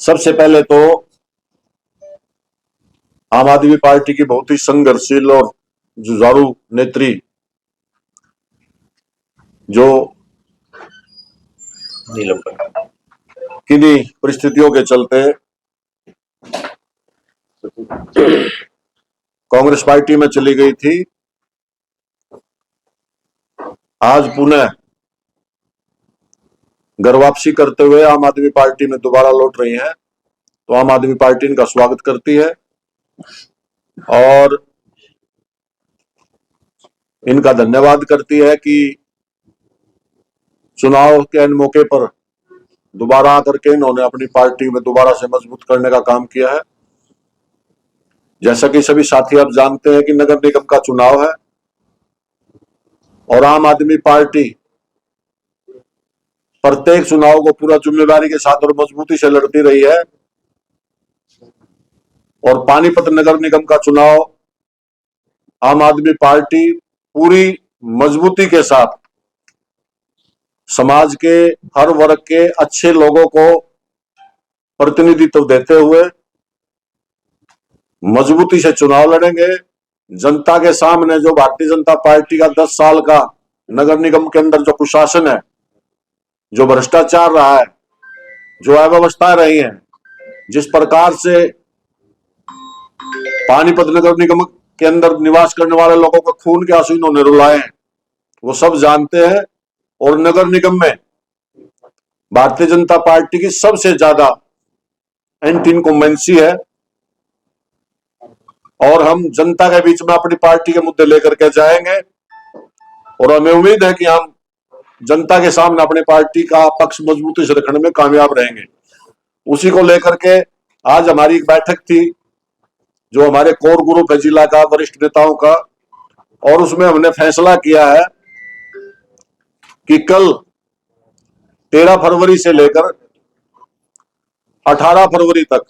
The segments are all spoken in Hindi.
सबसे पहले तो आम आदमी पार्टी की बहुत ही संघर्षशील और जुझारू नेत्री जो किन्हीं परिस्थितियों के चलते कांग्रेस पार्टी में चली गई थी, आज पुनः घर वापसी करते हुए आम आदमी पार्टी में दोबारा लौट रही हैं। तो आम आदमी पार्टी इनका स्वागत करती है और इनका धन्यवाद करती है कि चुनाव के मौके पर दोबारा आकर के इन्होंने अपनी पार्टी में दोबारा से मजबूत करने का काम किया है। जैसा कि सभी साथी आप जानते हैं कि नगर निगम का चुनाव है और आम आदमी पार्टी प्रत्येक चुनाव को पूरा जिम्मेदारी के साथ और मजबूती से लड़ती रही है और पानीपत नगर निगम का चुनाव आम आदमी पार्टी पूरी मजबूती के साथ समाज के हर वर्ग के अच्छे लोगों को प्रतिनिधित्व देते हुए मजबूती से चुनाव लड़ेंगे। जनता के सामने जो भारतीय जनता पार्टी का 10 साल का नगर निगम के अंदर जो कुशासन है, जो भ्रष्टाचार रहा है, जो अव्यवस्थाएं रही हैं, जिस प्रकार से पानीपत नगर निगम के अंदर निवास करने वाले लोगों को खून के आंसू इन्होंने रुलाए हैं, वो सब जानते हैं। और नगर निगम में भारतीय जनता पार्टी की सबसे ज्यादा एंटी इनकम्बेंसी है और हम जनता के बीच में अपनी पार्टी के मुद्दे लेकर के जाएंगे और हमें उम्मीद है कि हम जनता के सामने अपनी पार्टी का पक्ष मजबूती से रखने में कामयाब रहेंगे। उसी को लेकर के आज हमारी एक बैठक थी जो हमारे कोर ग्रुप है जिला का, वरिष्ठ नेताओं का, और उसमें हमने फैसला किया है कि कल 13 फरवरी से लेकर 18 फरवरी तक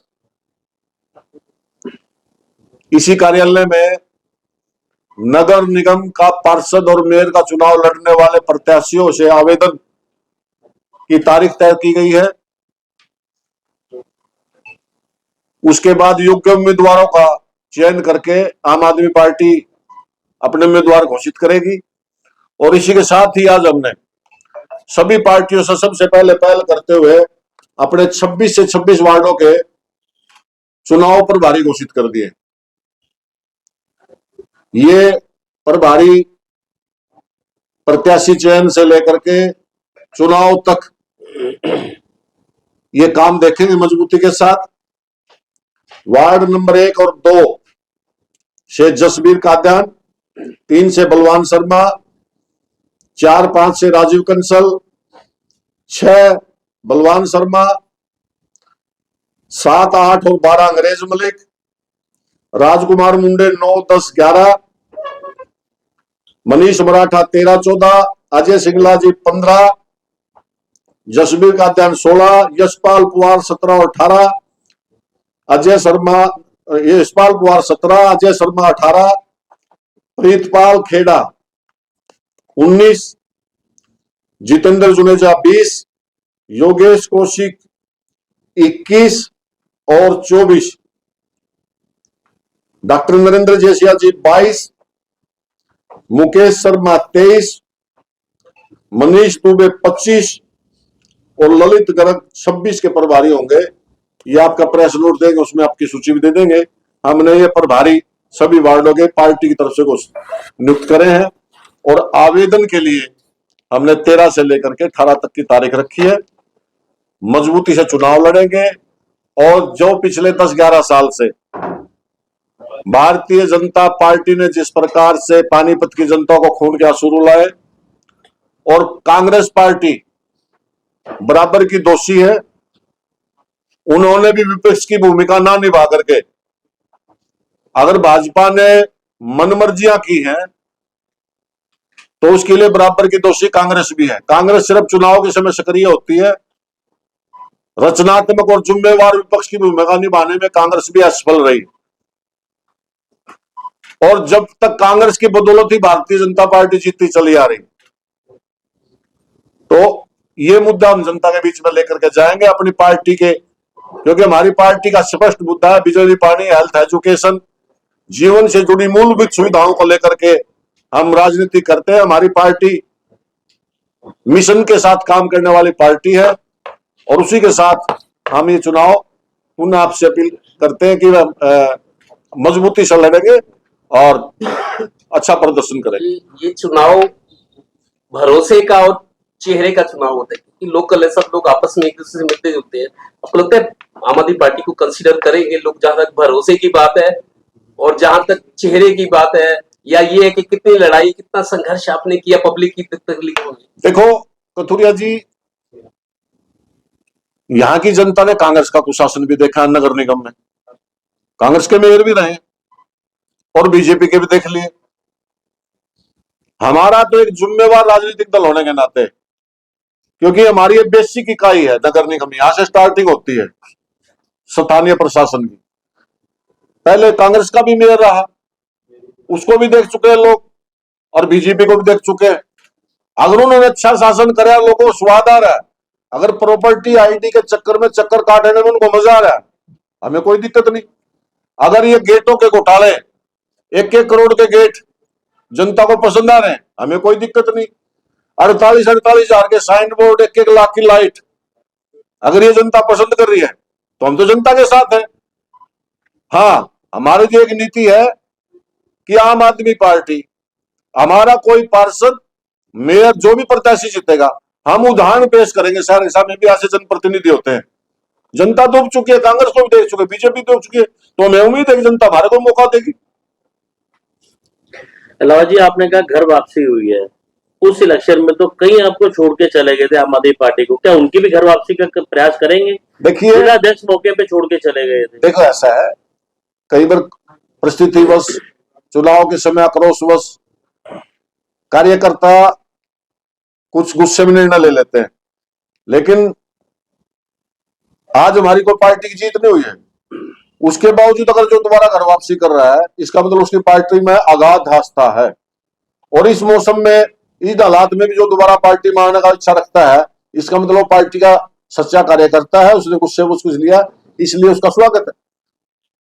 इसी कार्यालय में नगर निगम का पार्षद और मेयर का चुनाव लड़ने वाले प्रत्याशियों से आवेदन की तारीख तय की गई है। उसके बाद योग्य उम्मीदवारों का चयन करके आम आदमी पार्टी अपने उम्मीदवार घोषित करेगी। और इसी के साथ ही आज हमने सभी पार्टियों से सबसे पहले पहल करते हुए अपने 26 से 26 वार्डों के चुनाव प्रभारी घोषित कर दिए। ये प्रभारी प्रत्याशी चयन से लेकर के चुनाव तक ये काम देखेंगे मजबूती के साथ। वार्ड नंबर 1 और 2 से जसबीर काद्यान, 3 से बलवान शर्मा, 4-5 से राजीव कंसल, 6 बलवान शर्मा, 7, 8 और 12 अंग्रेज मलिक, राजकुमार मुंडे 9, 10, 11, मनीष मराठा 13, 14, अजय सिंगला जी 15, जसबीर काद्यान 16, यशपाल कुमार 17 और 18, यशपाल कुमार 17, अजय शर्मा 18, प्रीतपाल खेड़ा 19, जितेंद्र जुनेजा 20, योगेश कौशिक 21 और 24, डॉक्टर नरेंद्र जैसिया जी 22, मुकेश शर्मा 23, मनीष दुबे 25 और ललित गर्ग 26 के प्रभारी होंगे। ये आपका प्रेस नोट देंगे, उसमें आपकी सूची भी दे देंगे। हमने ये प्रभारी सभी वार्डों के पार्टी की तरफ से नियुक्त करे हैं और आवेदन के लिए हमने 13 से लेकर के 18 तक की तारीख रखी है। मजबूती से चुनाव लड़ेंगे और जो पिछले 10-11 साल से भारतीय जनता पार्टी ने जिस प्रकार से पानीपत की जनता को खून के आंसू रुलाए और कांग्रेस पार्टी बराबर की दोषी है, उन्होंने भी विपक्ष की भूमिका ना निभा करके अगर भाजपा ने मनमर्जियां की हैं तो उसके लिए बराबर की दोषी कांग्रेस भी है। कांग्रेस सिर्फ चुनाव के समय सक्रिय होती है, रचनात्मक और जिम्मेवार विपक्ष की भूमिका निभाने में कांग्रेस भी असफल रही। और जब तक कांग्रेस की बदौलत ही भारतीय जनता पार्टी जीतती चली आ रही। तो ये मुद्दा हम जनता के बीच में लेकर के जाएंगे। अपनी पार्टी के क्योंकि हमारी पार्टी का स्पष्ट मुद्दा है बिजली, पानी, हेल्थ, एजुकेशन, जीवन से जुड़ी मूलभूत सुविधाओं को लेकर के हम राजनीति करते हैं। हमारी पार्टी मिशन के साथ काम करने वाली पार्टी है और उसी के साथ हम ये चुनाव पुनः आपसे अपील करते हैं कि मजबूती से लड़ेंगे और अच्छा प्रदर्शन करेंगे। ये चुनाव भरोसे का और चेहरे का चुनाव होता है, क्योंकि लोकल है, सब लोग आपस में एक दूसरे से मिलते जुलते हैं। आपको लगता है आम आदमी पार्टी को कंसीडर करेंगे लोग, जहां तक भरोसे की बात है और जहां तक चेहरे की बात है, या ये है कि कितनी लड़ाई, कितना संघर्ष आपने किया पब्लिक की तकलीफों में? देखो कथुरिया जी, यहाँ की जनता ने कांग्रेस का कुशासन भी देखा, नगर निगम में कांग्रेस के मेयर भी रहे और बीजेपी के भी देख लिए। हमारा तो एक जिम्मेवार राजनीतिक दल होने के नाते, क्योंकि हमारी ये बेसिक इकाई है नगर निगम, यहां से स्टार्टिंग होती है स्थानीय प्रशासन की। पहले कांग्रेस का भी मेयर रहा, उसको भी देख चुके हैं लोग और बीजेपी को भी देख चुके हैं। अगर उन्होंने अच्छा शासन कराया, लोगों को स्वाद आ रहा है, अगर प्रॉपर्टी आईडी के चक्कर में चक्कर काटने में उनको मजा आ रहा है, हमें कोई दिक्कत नहीं। अगर ये गेटों के घोटाले, 1-1 करोड़ के गेट जनता को पसंद आ रहे हैं, हमें कोई दिक्कत नहीं। 48-48 हजार के साइन बोर्ड, 1-1 लाख की लाइट, अगर ये जनता पसंद कर रही है तो हम तो जनता के साथ हैं। हाँ, हमारी जो एक नीति है कि आम आदमी पार्टी, हमारा कोई पार्षद, मेयर, जो भी प्रत्याशी जीतेगा, हम उदाहरण पेश करेंगे। सहरसा में भी ऐसे जनप्रतिनिधि होते हैं, जनता तो चुकी है, कांग्रेस को भी देख चुके, बीजेपी तो चुकी है, तो हमें उम्मीद है कि जनता हमारे को मौका देगी। अलावा जी, आपने कहा घर वापसी हुई है, उस इलेक्शन में तो कई आपको छोड़ के चले गए थे आम आदमी पार्टी को, क्या उनकी भी घर वापसी का प्रयास करेंगे? देखिए, अध्यक्ष मौके पे छोड़ के चले गए थे। देखो ऐसा है, कई बार परिस्थितिवश, चुनाव के समय आक्रोशवश कार्यकर्ता कुछ गुस्से में निर्णय ले लेते हैं, लेकिन आज हमारी कोई पार्टी की जीत नहीं हुई है, उसके बावजूद अगर जो दोबारा घर वापसी कर रहा है, इसका मतलब उसकी पार्टी में अगाध आस्था है। और इस मौसम में, इस हालात में भी जो दोबारा पार्टी में आने का इच्छा रखता है, इसका मतलब पार्टी का सच्चा कार्यकर्ता है, उसने गुस्से में कुछ लिया, इसलिए उसका स्वागत है।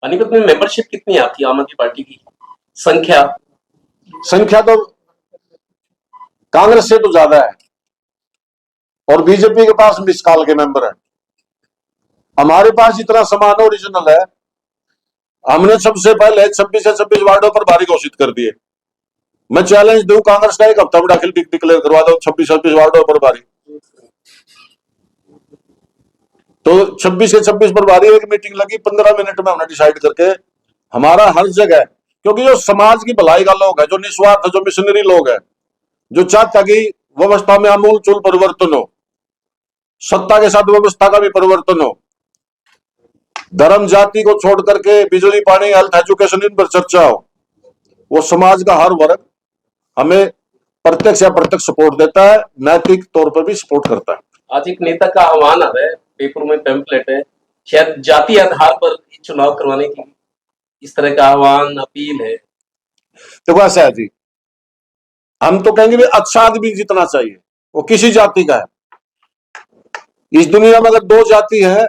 पानीपत में मेंबरशिप कितनी आती है आम आदमी पार्टी की? संख्या तो कांग्रेस से तो ज्यादा है और बीजेपी के पास मिसकाल के मेंबर है। हमारे पास इतना समान ओरिजिनल है, हमने सबसे पहले 26 से 26 वार्डों पर भारी घोषित कर दिए। मैं चैलेंज दूं, कांग्रेस का एक हफ्ता में दाखिल डिक्लेयर करवा दो 26 वार्डों पर भारी, तो 26 से 26 पर भारी एक मीटिंग लगी, 15 मिनट में हमने डिसाइड करके, हमारा हर जगह, क्योंकि जो समाज की भलाई का लोग है, जो निस्वार्थ, जो मिशनरी लोग है, जो चाहता कि व्यवस्था में आमूल चूल परिवर्तन हो, सत्ता के साथ व्यवस्था का भी परिवर्तन हो, धर्म जाति को छोड़ करके बिजली, पानी, हेल्थ, एजुकेशन, इन पर चर्चा हो, वो समाज का हर वर्ग हमें प्रत्यक्ष या अप्रत्यक्ष सपोर्ट देता है, नैतिक तौर पर भी सपोर्ट करता है। आज एक नेता का आह्वान आ रहा है, पेपर में पैम्पलेट है, शायद जाति आधार पर चुनाव करवाने की, इस तरह का आह्वान, अपील है। देखो ऐसा है जी, हम तो कहेंगे भी अच्छा आदमी जीतना चाहिए, वो किसी जाति का है। इस दुनिया में अगर 2 जाति है,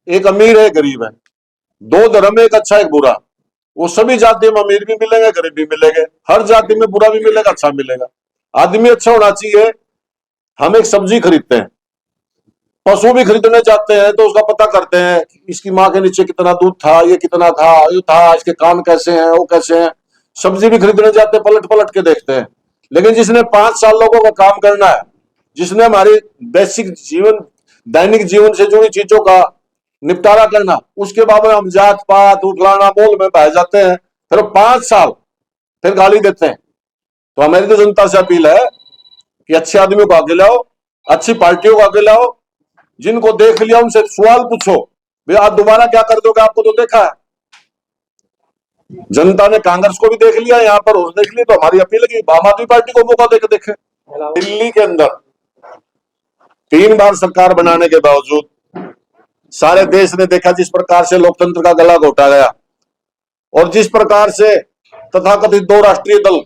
एक अमीर है, एक गरीब है, 2 धर्म है, एक अच्छा एक बुरा, वो सभी जातियों में अमीर भी मिलेंगे, गरीब भी मिलेंगे, हर जाति में बुरा भी मिलेगा, अच्छा मिलेगा। आदमी अच्छा होना चाहिए। हम एक सब्जी खरीदते हैं, पशु भी खरीदने जाते हैं तो उसका पता करते हैं, इसकी माँ के नीचे कितना दूध था, ये कितना था, ये था, इसके कान कैसे हैं, वो कैसे हैं। सब्जी भी खरीदने जाते हैं, पलट पलट के देखते हैं। लेकिन जिसने 5 साल लोगों का काम करना है, जिसने हमारी बेसिक जीवन, दैनिक जीवन से जुड़ी चीजों का निपटारा करना, उसके बाद हम जात पात उठलाना बोल में बह जाते हैं, फिर 5 साल फिर गाली देते हैं। तो हमारी तो जनता से अपील है कि अच्छे आदमियों को आगे लाओ, अच्छी पार्टियों को आगे लाओ, जिनको देख लिया उनसे सवाल पूछो, भैया आप दोबारा क्या कर दोगे, आपको तो देखा है। जनता ने कांग्रेस को भी देख लिया, यहाँ पर और देख लिया, तो हमारी अपील है कि आम आदमी पार्टी को मौका देके देखे। दिल्ली के अंदर 3 बार सरकार बनाने के बावजूद सारे देश ने देखा जिस प्रकार से लोकतंत्र का गला घोटा गया और जिस प्रकार से तथाकथित 2 राष्ट्रीय दल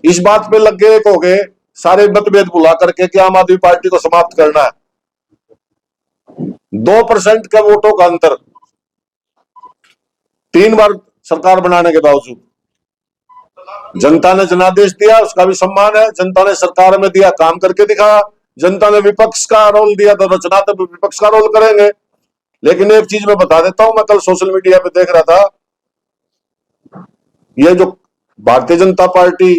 इस बात पे लग गए, एक हो गए, सारे मतभेद भुला करके कि आम आदमी पार्टी को समाप्त करना है। 2% के वोटों का अंतर, 3 बार सरकार बनाने के बावजूद जनता ने जनादेश दिया, उसका भी सम्मान है। जनता ने सरकार में दिया, काम करके दिखाया। जनता ने विपक्ष का रोल दिया, तो रचनात्मक विपक्ष का रोल करेंगे। लेकिन एक चीज मैं बता देता हूं, मैं कल सोशल मीडिया पे देख रहा था, ये जो भारतीय जनता पार्टी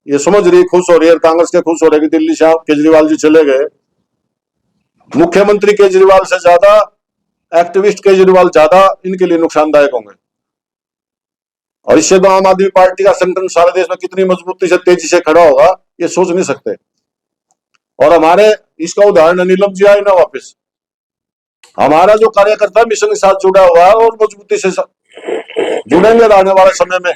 ये समझ रही, खुश हो रही है, कांग्रेस के खुश हो रहे कि दिल्ली से केजरीवाल जी चले गए। मुख्यमंत्री केजरीवाल से ज्यादा, एक्टिविस्ट केजरीवाल ज्यादा इनके लिए नुकसानदायक होंगे। और इससे तो आम आदमी पार्टी का संगठन सारे देश में कितनी मजबूती से, तेजी से खड़ा होगा, ये सोच नहीं सकते। और हमारे इसका उदाहरण नीलम जी आए ना वापस, हमारा जो कार्यकर्ता मिशन के साथ जुड़ा हुआ है और मजबूती से जुड़ेंगे आने वाले समय में,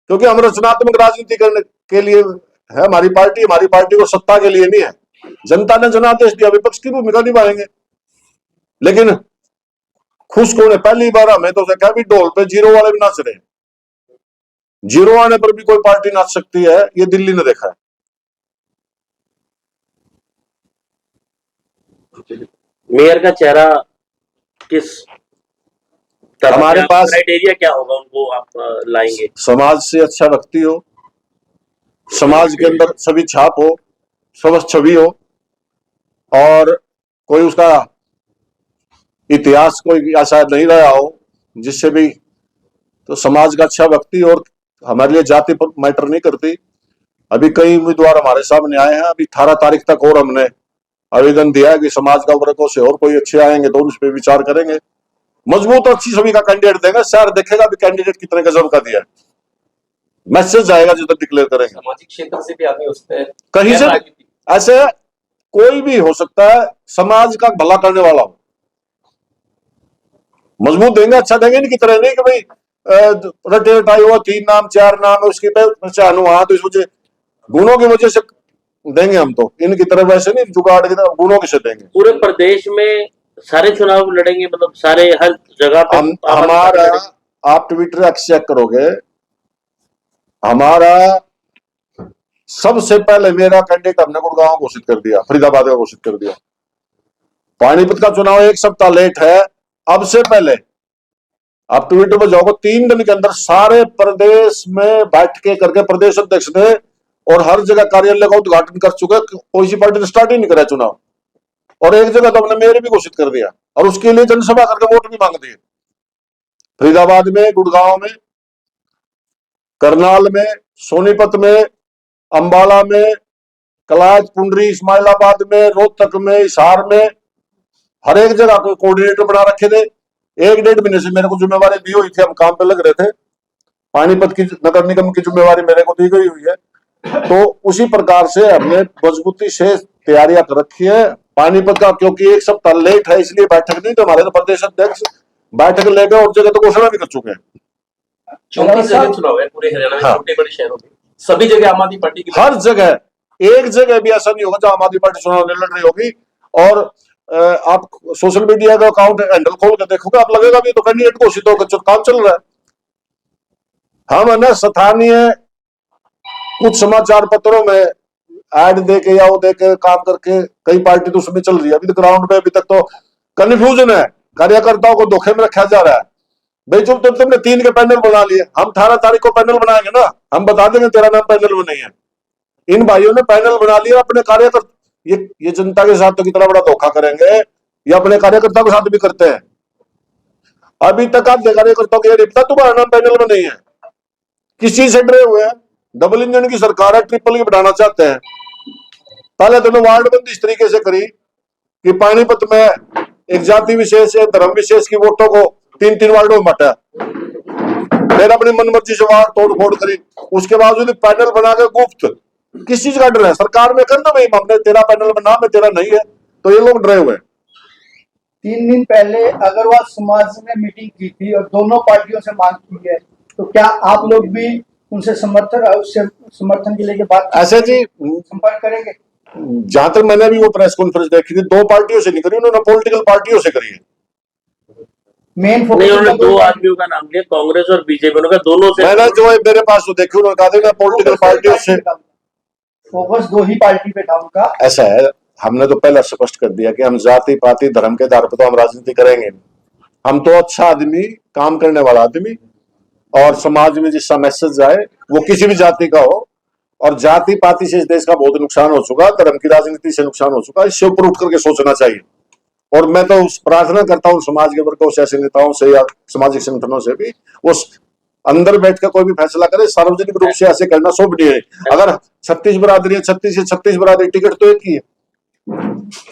क्योंकि हम रचनात्मक राजनीति करने के लिए है हमारी पार्टी को सत्ता के लिए नहीं है। जनता ने जनादेश दिया, विपक्ष की भूमिका निभाएंगे। लेकिन खुश कौन है? पहली बार हमें तो क्या भी ढोल पे जीरो वाले भी नाच रहे हैं। जीरो आने पर भी कोई पार्टी नाच सकती है, ये दिल्ली ने देखा है। मेयर का चेहरा किस तरह, हमारे पास क्राइटेरिया क्या होगा उनको आप लाएंगे? समाज से अच्छा व्यक्ति हो, समाज के अंदर सभी छाप हो, स्वस्थ छवि हो, और कोई उसका इतिहास कोई ऐसा नहीं रहा हो जिससे भी, तो समाज का अच्छा व्यक्ति। और हमारे लिए जाति पर मैटर नहीं करती। अभी कई उम्मीदवार हमारे सामने आए हैं, अभी 18 तारीख तक और हमने आवेदन दिया है कि समाज का वर्गों से और कोई अच्छे आएंगे तो उन पर विचार करेंगे। मजबूत और अच्छी छवि का कैंडिडेट देंगे, शहर देखेगा भी कैंडिडेट कितने गजब का दिया है, मैसेज जाएगा जितना डिक्लेयर करेंगे। सामाजिक क्षेत्र से भी आदमी उससे कहीं से ऐसे कोई भी हो सकता है, समाज का भला करने वाला हो, मजबूत देंगे, अच्छा देंगे। इनकी तरह नहीं कि भाई रटे रटाई हुआ 3 नाम 4 नाम है उसकी पहचान हुआ, तो इस वजह गुणों की वजह से देंगे हम। तो इनकी तरह वैसे नहीं, जुगाड़ की तरह गुणों के से देंगे। पूरे प्रदेश में सारे चुनाव लड़ेंगे, मतलब सारे हर जगह पे हमारा, आप ट्विटर एक्स चेक करोगे, हमारा सबसे पहले मेरा कैंडिडेट हमने गुड़गांव घोषित कर दिया, फरीदाबाद का घोषित कर दिया। पानीपत का चुनाव 1 सप्ताह लेट है, अब से पहले आप ट्विटर पर जाओगे, 3 दिन के अंदर सारे प्रदेश में बैठकें करके प्रदेश अध्यक्ष ने और हर जगह कार्यालय का उद्घाटन कर चुके, कोई सी पार्टी ने स्टार्ट ही नहीं करा चुनाव। और एक जगह तो हमने मेयर भी घोषित कर दिया, और उसके लिए जनसभा करके वोट भी मांग दिए। फरीदाबाद में, गुड़गांव में, करनाल में, सोनीपत में, अंबाला में, कलाज, पुंडरी, इस्माइलाबाद में, रोहतक में, हिसार में, हर एक जगह को कोऑर्डिनेटर बना रखे थे। 1-1.5 महीने से मेरे को जिम्मेवारी दी हुई थी, हम काम पे लग रहे थे। पानीपत की नगर निगम की जिम्मेवारी मेरे को दी गई हुई है, तो उसी प्रकार से हमने मजबूती से तैयारियां कर रखी है। पानीपत का क्योंकि 1 सप्ताह लेट है, इसलिए बैठक नहीं, तो हमारे तो प्रदेश अध्यक्ष बैठक ले गए और जगह तो घोषणा भी कर चुके हैं। 34 जगह चुनाव है पूरे हरियाणा में, छोटे बड़े शहरों में, सभी जगह आम आदमी पार्टी की, हर जगह, एक जगह भी ऐसा नहीं होगा जहां आम आदमी पार्टी चुनाव नहीं लड़ रही होगी। और आप सोशल मीडिया का अकाउंट हैंडल खोल के देखोगे, आप लगेगा भी तो कैंडिडेट घोषित होकर काम चल रहा है। हम है ना स्थानीय कुछ समाचार पत्रों में ऐड देके या वो देके काम करके, कई पार्टी तो उसमें चल रही है। अभी तो ग्राउंड में अभी तक तो कंफ्यूजन है, कार्यकर्ताओं को धोखे में रखा जा रहा है। भाई जब तुमने 3 के पैनल बना लिए, हम 18 तारीख को पैनल बनाएंगे ना, हम बता देंगे तेरा नाम पैनल में नहीं है। इन भाइयों ने पैनल बना लिया अपने कार्यकर्ता, ये जनता के साथ तो कितना बड़ा धोखा करेंगे, ये अपने कार्यकर्ता के साथ भी करते हैं। अभी तक आप कार्यकर्ताओं को ये नहीं पता तुम्हारा नाम पैनल में नहीं है। किस चीज से डरे हुए हैं? डबल इंजन की सरकार है, ट्रिपल की बनाना चाहते हैं। पहले तो वार्ड बंदी इस तरीके से करी कि पानीपत में एक जाति विशेष या धर्म विशेष की वोटों को 3-3 वार्डों में बांटा, फिर अपनी मनमर्जी से वार्ड तोड़ फोड़ करी। उसके बावजूद पैनल बना के गुप्त, किस चीज का डर है? सरकार में कर दो भाई, हमने तेरा पैनल में नाम है, तेरा नहीं है, तो ये लोग डरे हुए हैं। 3 दिन पहले अग्रवाल समाज ने मीटिंग की थी और दोनों पार्टियों से मांग की है, तो क्या आप लोग भी उनसे समर्थन के लेके बात ऐसे जी संपर्क करेंगे? जहां तक मैंने भी वो प्रेस कॉन्फ्रेंस देखी थी, 2 पार्टियों से नहीं करी उन्होंने, पॉलिटिकल पार्टियों से करी है। मेन नहीं, उन्होंने 2 आदमियों का नाम लिया, कांग्रेस और बीजेपी, उन्होंने दोनों से। मैंने जो मेरे पास तो देखी, उन्होंने कहा था पॉलिटिकल पार्टियों से फोकस 2 ही पार्टी पे था उनका। ऐसा है, हमने तो पहले स्पष्ट कर दिया कि हम जाति पाति धर्म के आधार पर तो हम राजनीति करेंगे नहीं। हम तो अच्छा आदमी, काम करने वाला आदमी, और समाज में जिसका मैसेज जाए वो किसी भी जाति का हो, और जाति पाति से इस देश का बहुत नुकसान हो चुका, धर्म की राजनीति से नुकसान हो चुका, इससे ऊपर उठ करके सोचना चाहिए। और मैं तो प्रार्थना करता हूँ समाज के वर्गों से, ऐसे नेताओं से या सामाजिक संगठनों से भी, वो अंदर बैठ कर कोई भी फैसला करे, सार्वजनिक रूप से ऐसे करना शोभनीय है। अगर 36 बरादरी है, 36 से 36 बरादरी, टिकट तो एक ही है।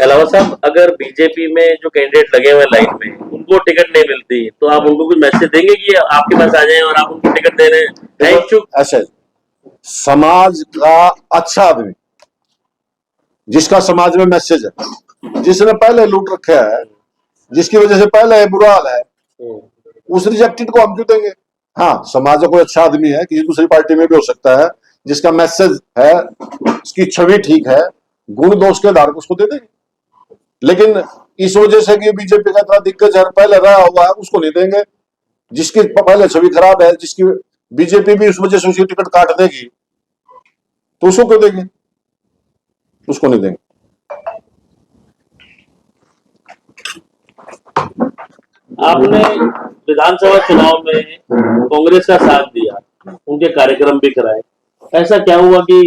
अलावा साहब, अगर बीजेपी में जो कैंडिडेट लगे हुए लाइन में उनको टिकट नहीं मिलती तो आप उनको कुछ मैसेज देंगे कि आपके पास आ जाएं और आप उनको टिकट दे रहे हैं? इच्छुक ऐसे समाज का अच्छा आदमी, जिसका समाज में मैसेज है, जिसने पहले लूट रखा है, जिसकी वजह से पहले बुरा हाल है, उस रिजेक्टेड को हम क्यों देंगे? हाँ, समाज का कोई अच्छा आदमी है, किसी दूसरी पार्टी में भी हो सकता है, जिसका मैसेज है, उसकी छवि ठीक है, गुण दोष के आधार पर उसको दे देंगे। लेकिन इस वजह से कि बीजेपी का इतना दिग्गज पहले रहा हुआ है, उसको नहीं देंगे। जिसकी पहले छवि खराब है, जिसकी बीजेपी भी उस वजह से उसकी टिकट काट देगी, तो उसको क्यों देंगे? उसको नहीं देंगे। आपने विधानसभा चुनाव में कांग्रेस का साथ दिया, उनके कार्यक्रम भी कराए, ऐसा क्या हुआ कि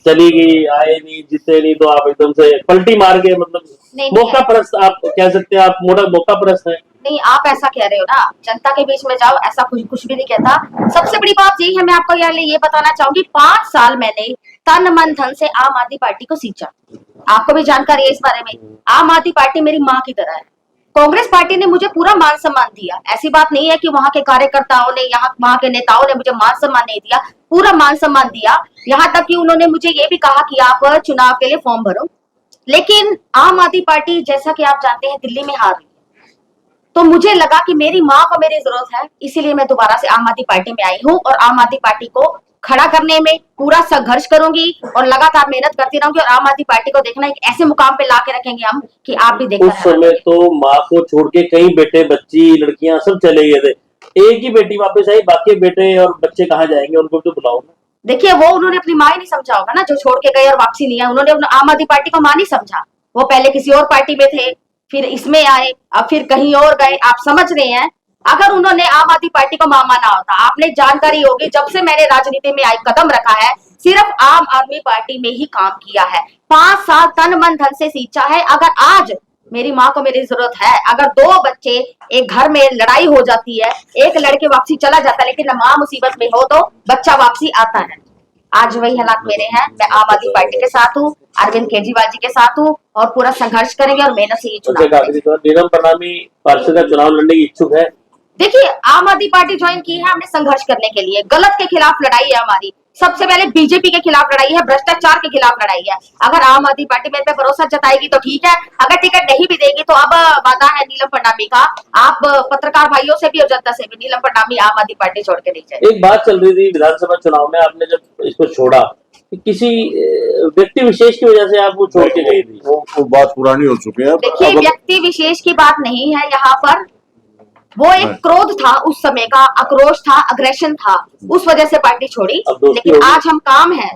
चली गई, आए नहीं, जीते नहीं, तो आप एकदम से पलटी मार के, मतलब मौका परस्त आप कह सकते हैं, आप मोटा मौका परस्त है? नहीं, आप ऐसा कह रहे हो ना, जनता के बीच में जाओ, ऐसा कुछ भी नहीं कहता। सबसे बड़ी बात यही है, मैं आपको ये बताना चाहूंगी, 5 साल मैंने तन मन धन से आम आदमी पार्टी को सींचा। आपको भी जानकारी है इस बारे में। आम आदमी पार्टी मेरी माँ की तरह है। कांग्रेस पार्टी ने मुझे पूरा मान सम्मान दिया। ऐसी बात नहीं है कि वहां के कार्यकर्ताओं ने, वहां के नेताओं ने मुझे मान सम्मान नहीं दिया, पूरा मान सम्मान दिया। यहाँ तक कि उन्होंने मुझे ये भी कहा कि आप चुनाव के लिए फॉर्म भरो। लेकिन आम आदमी पार्टी, जैसा कि आप जानते हैं, दिल्ली में हार रही है। तो मुझे लगा कि मेरी माँ को मेरी जरूरत है, इसीलिए मैं दोबारा से आम आदमी पार्टी में आई हूँ और आम आदमी पार्टी को खड़ा करने में पूरा संघर्ष करूंगी और लगातार मेहनत करती रहूंगी। और आम आदमी पार्टी को देखना एक ऐसे मुकाम पे लाके रखेंगे हम कि आप भी देखना। उस समय तो माँ को छोड़ के कई बेटे, बच्ची, लड़कियां सब चले गए थे, एक ही बेटी वापस आई, बाकी बेटे और बच्चे कहाँ जाएंगे? उनको तो बुलाओ ना। देखिए, वो उन्होंने अपनी माँ ही नहीं समझा होगा ना, जो छोड़ के गए और वापसी नहीं है। उन्होंने आम आदमी पार्टी को माँ नहीं समझा। वो पहले किसी और पार्टी में थे, फिर इसमें आए, अब फिर कहीं और गए। आप समझ रहे हैं? अगर उन्होंने आम आदमी पार्टी को मां माना होता, आपने जानकारी होगी, जब से मैंने राजनीति में कदम रखा है, सिर्फ आम आदमी पार्टी में ही काम किया है। 5 साल तन मन धन से सींचा है। अगर आज मेरी माँ को मेरी जरूरत है, अगर 2 बच्चे, एक घर में लड़ाई हो जाती है, एक लड़के वापसी चला जाता है, लेकिन माँ मुसीबत में हो तो बच्चा वापसी आता है। आज वही हालात मेरे हैं। मैं आम आदमी पार्टी के साथ हूँ, अरविंद केजरीवाल जी के साथ हूँ और पूरा संघर्ष करेंगे और मेहनत से ये चुनाव। नीलम प्रणामी पार्षद का चुनाव लड़ने की इच्छुक है? देखिए, आम आदमी पार्टी ज्वाइन की है हमने संघर्ष करने के लिए। गलत के खिलाफ लड़ाई है हमारी। सबसे पहले बीजेपी के खिलाफ लड़ाई है, भ्रष्टाचार के खिलाफ लड़ाई है। अगर आम आदमी पार्टी मेरे पे भरोसा जताएगी तो ठीक है, अगर टिकट नहीं भी देगी तो अब वादा है नीलम प्रणामी का। आप पत्रकार भाइयों से भी और जनता से भी, नीलम प्रणामी आम आदमी पार्टी छोड़ के नहीं जाए। एक बात चल रही थी विधानसभा चुनाव में, आपने जब इसको छोड़ा, किसी व्यक्ति विशेष की वजह से आप वो छोड़ के गई थी? वो बात पुरानी हो चुकी है। देखिए, व्यक्ति विशेष की बात नहीं है यहाँ पर। वो एक क्रोध था उस समय का, आक्रोश था, अग्रेशन था, उस वजह से पार्टी छोड़ी। लेकिन आज हम काम है।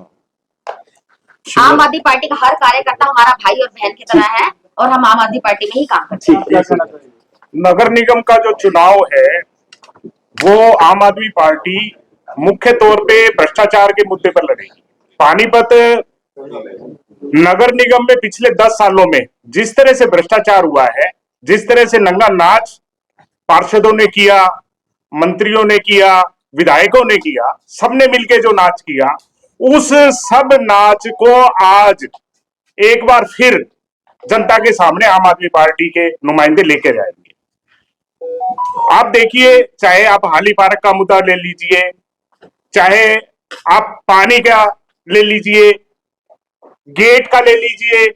आम आदमी पार्टी का हर कार्यकर्ता हमारा भाई और बहन की तरह है और हम आम आदमी पार्टी में ही काम करते हैं। नगर निगम का जो चुनाव है वो आम आदमी पार्टी मुख्य तौर पे भ्रष्टाचार के मुद्दे पर लड़ेगी। पानीपत नगर निगम में पिछले 10 सालों में जिस तरह से भ्रष्टाचार हुआ है, जिस तरह से नंगा नाच पार्षदों ने किया, मंत्रियों ने किया, विधायकों ने किया, सबने मिलकर जो नाच किया, उस सब नाच को आज एक बार फिर जनता के सामने आम आदमी पार्टी के नुमाइंदे लेके जाएंगे। आप देखिए, चाहे आप हाली पार्क का मुद्दा ले लीजिए, चाहे आप पानी का ले लीजिए, गेट का ले लीजिए,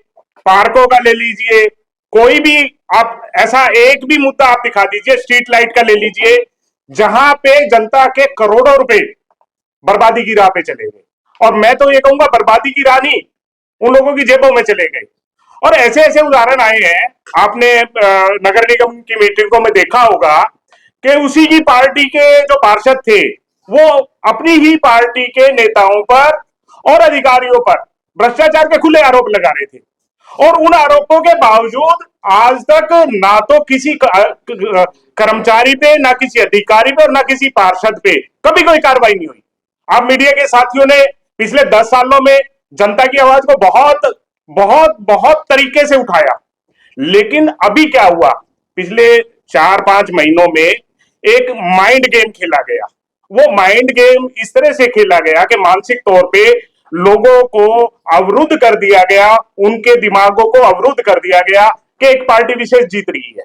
पार्कों का ले लीजिए, कोई भी आप ऐसा एक भी मुद्दा आप दिखा दीजिए, स्ट्रीट लाइट का ले लीजिए, जहां पे जनता के करोड़ों रुपए बर्बादी की राह पे चले गए। और मैं तो ये कहूंगा, बर्बादी की राह नहीं, उन लोगों की जेबों में चले गए। और ऐसे ऐसे उदाहरण आए हैं। आपने नगर निगम की मीटिंगों में देखा होगा कि उसी की पार्टी के जो पार्षद थे वो अपनी ही पार्टी के नेताओं पर और अधिकारियों पर भ्रष्टाचार के खुले आरोप लगा रहे थे, और उन आरोपों के बावजूद आज तक ना तो किसी कर्मचारी पे, ना किसी अधिकारी पे और ना किसी पार्षद पे कभी कोई कार्रवाई नहीं हुई। आप मीडिया के साथियों ने पिछले 10 सालों में जनता की आवाज को बहुत बहुत बहुत तरीके से उठाया, लेकिन अभी क्या हुआ, पिछले 4-5 महीनों में एक माइंड गेम खेला गया। वो माइंड गेम इस तरह से खेला गया कि मानसिक तौर पे लोगों को अवरुद्ध कर दिया गया, उनके दिमागों को अवरुद्ध कर दिया गया कि एक पार्टी विशेष जीत रही है।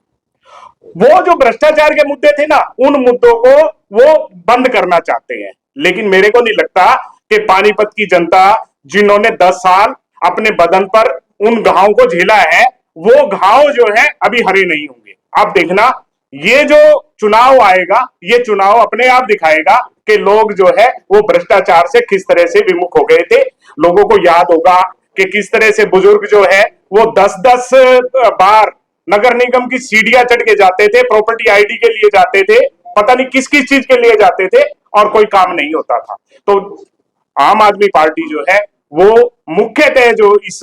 वो जो भ्रष्टाचार के मुद्दे थे ना, उन मुद्दों को वो बंद करना चाहते हैं, लेकिन मेरे को नहीं लगता कि पानीपत की जनता जिन्होंने 10 साल अपने बदन पर उन घावों को झेला है, वो घाव जो है अभी हरे नहीं होंगे। आप देखना, ये जो चुनाव आएगा, ये चुनाव अपने आप दिखाएगा कि लोग जो है वो भ्रष्टाचार से किस तरह से विमुख हो गए थे। लोगों को याद होगा कि किस तरह से बुजुर्ग जो है वो 10-10 बार नगर निगम की सीढ़ियां चढ़ के जाते थे, प्रॉपर्टी आईडी के लिए जाते थे, पता नहीं किस किस चीज के लिए जाते थे, और कोई काम नहीं होता था। तो आम आदमी पार्टी जो है वो मुख्यतः जो इस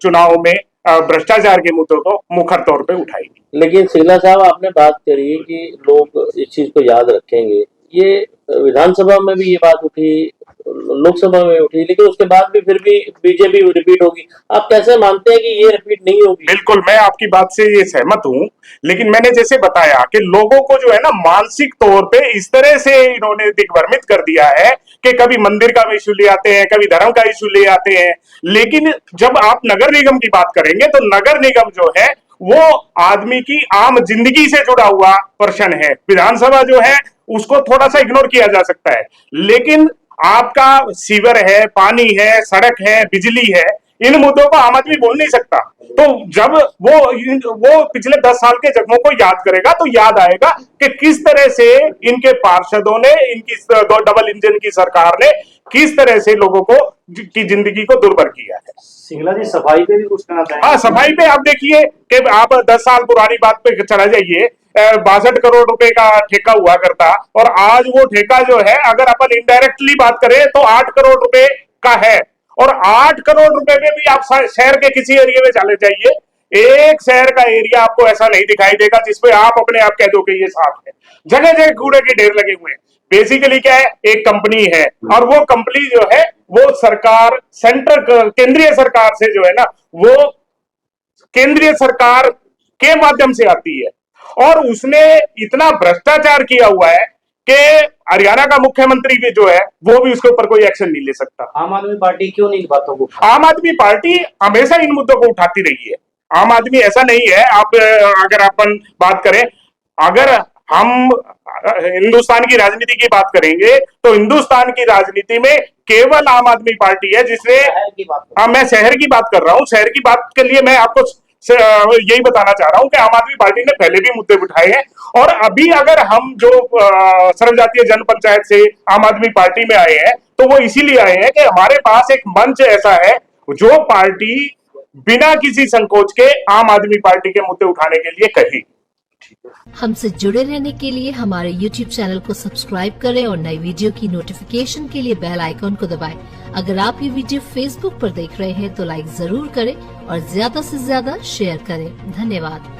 चुनाव में भ्रष्टाचार के मुद्दों को मुखर तौर पे उठाएगी। लेकिन सिंगला साहब, आपने बात करी कि लोग इस चीज को याद रखेंगे, ये विधानसभा में भी ये बात उठी, लोकसभा में उठी, लेकिन उसके बाद भी फिर भी बीजेपी रिपीट होगी। आप कैसे मानते हैं कि ये रिपीट नहीं होगी? बिल्कुल, मैं आपकी बात से ये सहमत हूं, लेकिन मैंने जैसे बताया कि लोगों को जो है ना मानसिक तौर पे इस तरह से इन्होंने दिग्भ्रमित कर दिया है कि कभी मंदिर का इशू ले आते हैं, कभी धर्म का इशू ले आते हैं। लेकिन जब आप नगर निगम की बात करेंगे तो नगर निगम जो है वो आदमी की आम जिंदगी से जुड़ा हुआ प्रश्न है। विधानसभा जो है उसको थोड़ा सा इग्नोर किया जा सकता है, लेकिन आपका सीवर है, पानी है, सड़क है, बिजली है, इन मुद्दों को आम आदमी बोल नहीं सकता। तो जब वो पिछले 10 साल के जख्मों को याद करेगा तो याद आएगा कि किस तरह से इनके पार्षदों ने, इनकी डबल इंजन की सरकार ने किस तरह से लोगों को की जिंदगी को दुर्भर किया है। सिंगला जी, सफाई पे भी कुछ कहना चाहेंगे? हाँ, सफाई पे आप देखिए कि आप 10 साल पुरानी बात पे चला जाइए, 62 करोड़ रुपए का ठेका हुआ करता, और आज वो ठेका जो है अगर अपन इनडायरेक्टली बात करें तो 8 करोड़ रुपए का है। और 8 करोड़ रुपए में भी आप शहर के किसी एरिया में चले जाइए, एक शहर का एरिया आपको ऐसा नहीं दिखाई देगा जिसपे आप अपने आप कह दो कि ये साफ है। जगह जगह कूड़े के ढेर लगे हुए हैं। बेसिकली क्या है, एक कंपनी है, और वो कंपनी जो है वो सरकार, केंद्रीय सरकार से जो है ना, वो केंद्रीय सरकार के माध्यम से आती है, और उसने इतना भ्रष्टाचार किया हुआ है कि हरियाणा का मुख्यमंत्री भी जो है वो भी उसके ऊपर कोई एक्शन नहीं ले सकता। आम आदमी पार्टी क्यों नहीं बातों को? आम आदमी पार्टी हमेशा इन मुद्दों को उठाती रही है। आम आदमी ऐसा नहीं है, आप अगर अपन बात करें, अगर हम हिंदुस्तान की राजनीति की बात करेंगे तो हिंदुस्तान की राजनीति में केवल आम आदमी पार्टी है जिसने, मैं शहर की बात कर रहा हूं, शहर की बात के लिए मैं आपको यही बताना चाह रहा हूं कि आम आदमी पार्टी ने पहले भी मुद्दे उठाए हैं, और अभी अगर हम जो सर्वजातीय जन पंचायत से आम आदमी पार्टी में आए हैं तो वो इसीलिए आए हैं कि हमारे पास एक मंच ऐसा है जो पार्टी बिना किसी संकोच के आम आदमी पार्टी के मुद्दे उठाने के लिए कही। हमसे जुड़े रहने के लिए हमारे YouTube चैनल को सब्सक्राइब करें और नई वीडियो की नोटिफिकेशन के लिए बेल आइकॉन को दबाएं। अगर आप ये वीडियो Facebook पर देख रहे हैं तो लाइक जरूर करें और ज्यादा से ज्यादा शेयर करें। धन्यवाद।